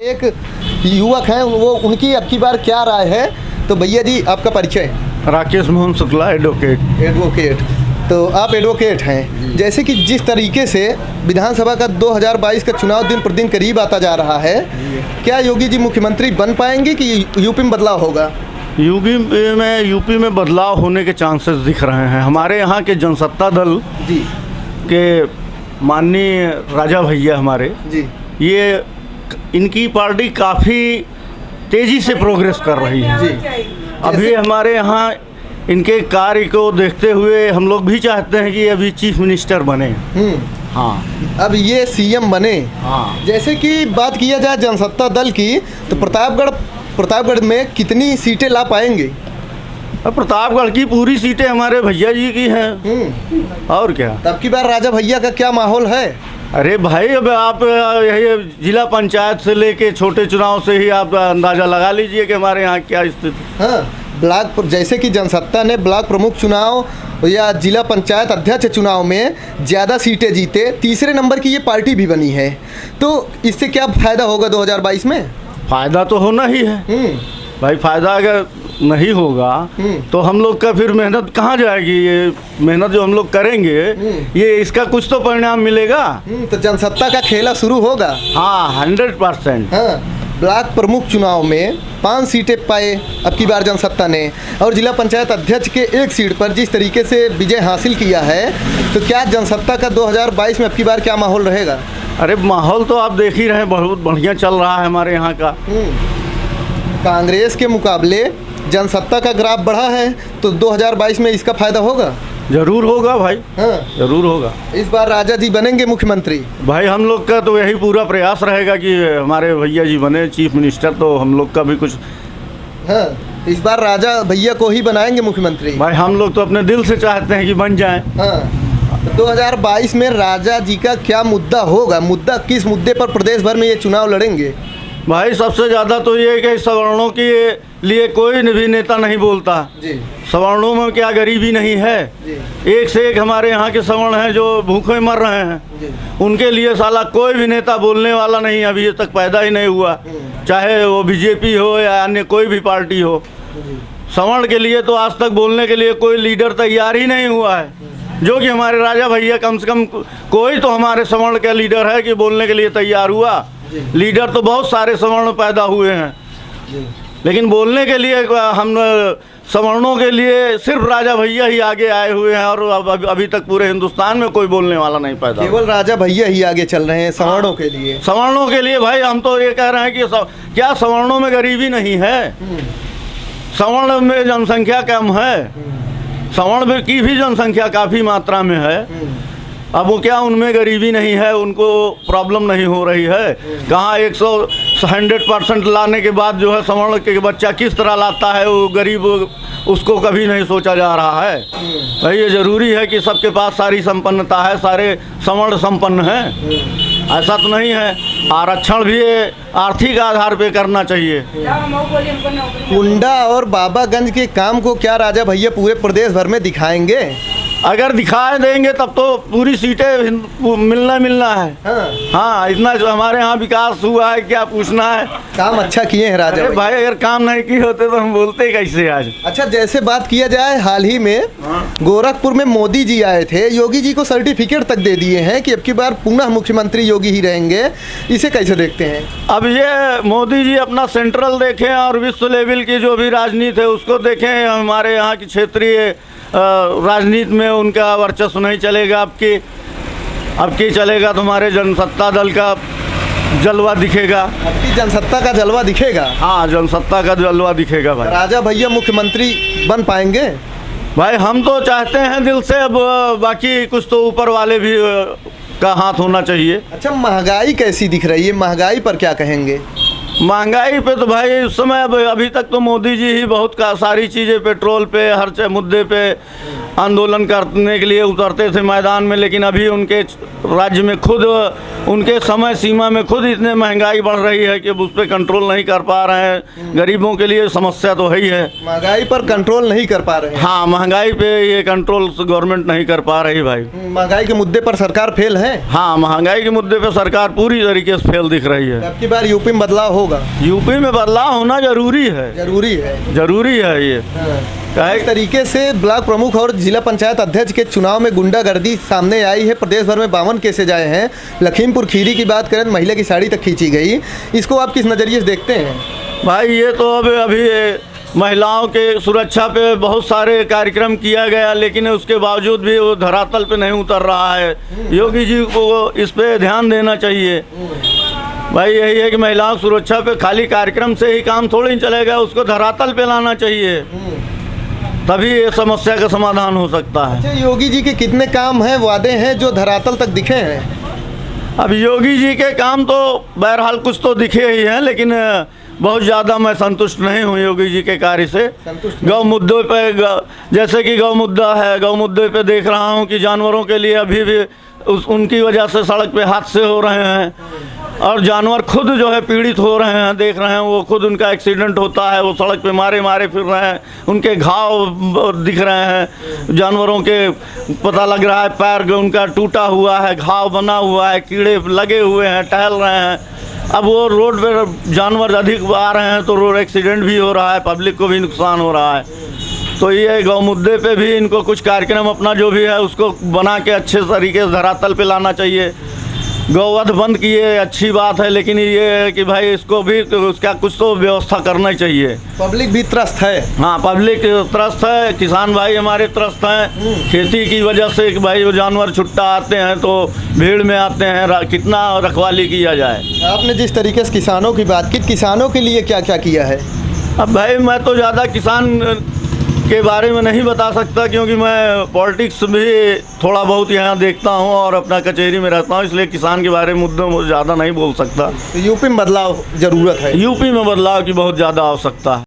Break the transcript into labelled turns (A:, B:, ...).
A: एक युवक हैं, वो उनकी अब की बार क्या राय है। तो भैया जी आपका परिचय।
B: राकेश मोहन शुक्ला,
A: एडवोकेट। तो आप एडवोकेट हैं। जैसे कि जिस तरीके से विधानसभा का 2022 का चुनाव दिन प्रतिदिन करीब आता जा रहा है, क्या योगी जी मुख्यमंत्री बन पाएंगे कि यूपी में बदलाव होगा?
B: यूपी में बदलाव होने के चांसेस दिख रहे हैं। हमारे यहाँ के जनसत्ता दल
A: जी के
B: माननीय राजा भैया हमारे
A: जी,
B: ये इनकी पार्टी काफ़ी तेज़ी से प्रोग्रेस कर रही है
A: जी।
B: अभी हमारे यहाँ इनके कार्य को देखते हुए हम लोग भी चाहते हैं कि अभी चीफ मिनिस्टर बने। हाँ,
A: अब ये सीएम बने।
B: हाँ,
A: जैसे कि बात किया जाए जनसत्ता दल की, तो प्रतापगढ़ में कितनी सीटें ला पाएंगे?
B: प्रतापगढ़ की पूरी सीटें हमारे भैया जी की हैं। और क्या,
A: तब की बार राजा भैया का क्या माहौल है?
B: अरे भाई, अब आप यही जिला पंचायत से लेके छोटे चुनाव से ही आप अंदाज़ा लगा लीजिए कि हमारे यहाँ क्या स्थिति।
A: हाँ, ब्लॉक जैसे कि जनसत्ता ने ब्लॉक प्रमुख चुनाव या जिला पंचायत अध्यक्ष चुनाव में ज़्यादा सीटें जीते, तीसरे नंबर की ये पार्टी भी बनी है। तो इससे क्या फ़ायदा होगा 2022 में?
B: फ़ायदा तो होना ही है भाई। फ़ायदा अगर नहीं होगा तो हम लोग का फिर मेहनत कहाँ जाएगी? ये मेहनत जो हम लोग करेंगे ये इसका कुछ तो परिणाम मिलेगा।
A: तो जनसत्ता का खेला शुरू होगा।
B: हाँ, 100%।
A: हाँ, ब्लॉक प्रमुख चुनाव में 5 सीटें पाए अब की बार जनसत्ता ने, और जिला पंचायत अध्यक्ष के 1 सीट पर जिस तरीके से विजय हासिल किया है, तो क्या जनसत्ता का 2022 में अब की बार क्या माहौल रहेगा?
B: अरे माहौल तो आप देख ही रहे हैं, बहुत बढ़िया चल रहा है हमारे यहाँ का।
A: कांग्रेस के मुकाबले जनसत्ता का ग्राफ बढ़ा है, तो 2022 में इसका फायदा होगा?
B: जरूर होगा भाई। हाँ, जरूर होगा।
A: इस बार राजा जी बनेंगे मुख्यमंत्री?
B: भाई हम लोग का तो यही पूरा प्रयास रहेगा कि हमारे भैया जी बने चीफ मिनिस्टर, तो हम लोग का भी कुछ।
A: हाँ, इस बार राजा भैया को ही बनाएंगे मुख्यमंत्री?
B: भाई हम लोग तो अपने दिल से चाहते हैं कि बन जाएं।
A: हाँ, 2022 में राजा जी का क्या मुद्दा होगा? किस मुद्दे पर प्रदेश भर में ये चुनाव लड़ेंगे?
B: भाई सबसे ज़्यादा तो ये कि सवर्णों के लिए कोई भी नेता नहीं बोलता
A: जी।
B: सवर्णों में क्या गरीबी नहीं है जी। एक से एक हमारे यहाँ के सवर्ण हैं जो भूखे मर रहे हैं जी। उनके लिए साला कोई भी नेता बोलने वाला नहीं, अभी तक पैदा ही नहीं हुआ, चाहे वो बीजेपी हो या अन्य कोई भी पार्टी हो। सवर्ण के लिए तो आज तक बोलने के लिए कोई लीडर तैयार ही नहीं हुआ है, जो कि हमारे राजा भैया कम से कम कोई तो हमारे सवर्ण का लीडर है कि बोलने के लिए तैयार हुआ। लीडर तो बहुत सारे सवर्ण पैदा हुए हैं, लेकिन बोलने के लिए हम सवर्णों के लिए सिर्फ राजा भैया ही आगे आए हुए हैं, और अभी तक पूरे हिंदुस्तान में कोई बोलने वाला नहीं पैदा।
A: केवल राजा भैया ही आगे चल रहे हैं सवर्णों के लिए।
B: सवर्णों के लिए भाई हम तो ये कह रहे हैं कि क्या सवर्णों में गरीबी नहीं है? सवर्ण में जनसंख्या कम है, सवर्ण की भी जनसंख्या काफ़ी मात्रा में है। अब वो क्या उनमें गरीबी नहीं है, उनको प्रॉब्लम नहीं हो रही है? कहाँ 100% लाने के बाद जो है सवर्ण के बच्चा किस तरह लाता है वो गरीब, उसको कभी नहीं सोचा जा रहा है। भाई ये ज़रूरी है कि सबके पास सारी संपन्नता है, सारे सवर्ण संपन्न हैं, ऐसा तो नहीं है। आरक्षण भी आर्थिक आधार पे करना चाहिए।
A: कुंडा और बाबागंज के काम को क्या राजा भैया पूरे प्रदेश भर में दिखाएंगे?
B: अगर दिखा देंगे तब तो पूरी सीटें मिलना है। हाँ, इतना जो हमारे यहाँ विकास हुआ है क्या पूछना है।
A: काम अच्छा किए हैं राजा
B: भाई। अगर काम नहीं किए होते तो हम बोलते कैसे आज।
A: अच्छा, जैसे बात किया जाए, हाल ही में गोरखपुर में मोदी जी आए थे, योगी जी को सर्टिफिकेट तक दे दिए हैं कि अब की बार पुनः मुख्यमंत्री योगी ही रहेंगे। इसे कैसे देखते हैं? अब
B: ये मोदी जी अपना सेंट्रल देखें और विश्व लेवल की जो भी राजनीति है उसको देखें। हमारे यहाँ की क्षेत्रीय राजनीति में उनका वर्चस्व नहीं चलेगा। अब की चलेगा तो हमारे जनसत्ता दल का जलवा दिखेगा।
A: आपकी जनसत्ता का जलवा दिखेगा?
B: हाँ, जनसत्ता का जलवा दिखेगा भाई।
A: राजा भैया मुख्यमंत्री बन पाएंगे?
B: भाई हम तो चाहते हैं दिल से, अब बाकी कुछ तो ऊपर वाले भी का हाथ होना चाहिए।
A: अच्छा, महंगाई कैसी दिख रही है? महंगाई पर क्या कहेंगे?
B: महंगाई पे तो भाई इस समय अभी तक तो मोदी जी ही बहुत सारी चीज़ें पेट्रोल पे हर मुद्दे पे आंदोलन करने के लिए उतरते थे मैदान में, लेकिन अभी उनके राज्य में खुद उनके समय सीमा में खुद इतने महंगाई बढ़ रही है कि उस पर कंट्रोल नहीं कर पा रहे हैं। गरीबों के लिए समस्या तो है ही है।
A: महंगाई पर कंट्रोल नहीं कर पा रहे हैं।
B: हाँ, महंगाई पे ये कंट्रोल गवर्नमेंट नहीं कर पा रही भाई।
A: महंगाई के मुद्दे पर सरकार फेल है।
B: हाँ, महंगाई के मुद्दे पे सरकार पूरी तरीके से फेल दिख रही है।
A: अब की बार यूपी में बदलाव होगा।
B: यूपी में बदलाव होना जरूरी है, जरूरी है ये।
A: इस तरीके से ब्लॉक प्रमुख और जिला पंचायत अध्यक्ष के चुनाव में गुंडागर्दी सामने आई है। प्रदेश भर में 52 केसेज आए हैं। लखीमपुर खीरी की बात करें तो महिला की साड़ी तक खींची गई। इसको आप किस नज़रिए से देखते हैं? भाई
B: ये तो अभी महिलाओं के सुरक्षा पे बहुत सारे कार्यक्रम किया गया, लेकिन उसके बावजूद भी वो धरातल पे नहीं उतर रहा है। योगी जी को इस पे ध्यान देना चाहिए। भाई यही है कि महिलाओं की सुरक्षा पे खाली कार्यक्रम से ही काम थोड़ी नहीं चलेगा, उसको धरातल पे लाना चाहिए, तभी ये समस्या का समाधान हो सकता है।
A: अच्छा, योगी जी के कितने काम हैं, वादे हैं जो धरातल तक दिखे हैं?
B: अब योगी जी के काम तो बहरहाल कुछ तो दिखे ही हैं, लेकिन बहुत ज़्यादा मैं संतुष्ट नहीं हूँ योगी जी के कार्य से। गौ मुद्दों पे जैसे कि गौ मुद्दा है, गौ मुद्दे पे देख रहा हूँ कि जानवरों के लिए अभी भी उनकी वजह से सड़क पे हादसे हो रहे हैं और जानवर खुद जो है पीड़ित हो रहे हैं। देख रहे हैं वो खुद, उनका एक्सीडेंट होता है, वो सड़क पे मारे मारे फिर रहे हैं, उनके घाव दिख रहे हैं जानवरों के। पता लग रहा है पैर उनका टूटा हुआ है, घाव बना हुआ है, कीड़े लगे हुए हैं, टहल रहे हैं। अब वो रोड पे जानवर अधिक आ रहे हैं तो रोड एक्सीडेंट भी हो रहा है, पब्लिक को भी नुकसान हो रहा है। तो ये गौ मुद्दे पे भी इनको कुछ कार्यक्रम अपना जो भी है उसको बना के अच्छे तरीके से धरातल पे लाना चाहिए। गौवध बंद किए अच्छी बात है, लेकिन ये है कि भाई इसको भी उसका कुछ तो व्यवस्था करना ही चाहिए।
A: पब्लिक भी त्रस्त है।
B: हाँ, पब्लिक त्रस्त है, किसान भाई हमारे त्रस्त हैं खेती की वजह से कि भाई वो जानवर छुट्टा आते हैं तो भीड़ में आते हैं, कितना रखवाली किया जाए। आपने
A: जिस तरीके से किसानों की बात की, किसानों के लिए क्या क्या किया है?
B: अब भाई मैं तो ज़्यादा किसान के बारे में नहीं बता सकता, क्योंकि मैं पॉलिटिक्स भी थोड़ा बहुत यहाँ देखता हूँ और अपना कचहरी में रहता हूँ, इसलिए किसान के बारे में मुद्दों में ज़्यादा नहीं बोल सकता।
A: तो यूपी में बदलाव ज़रूरत है।
B: यूपी में बदलाव की बहुत ज़्यादा आवश्यकता है।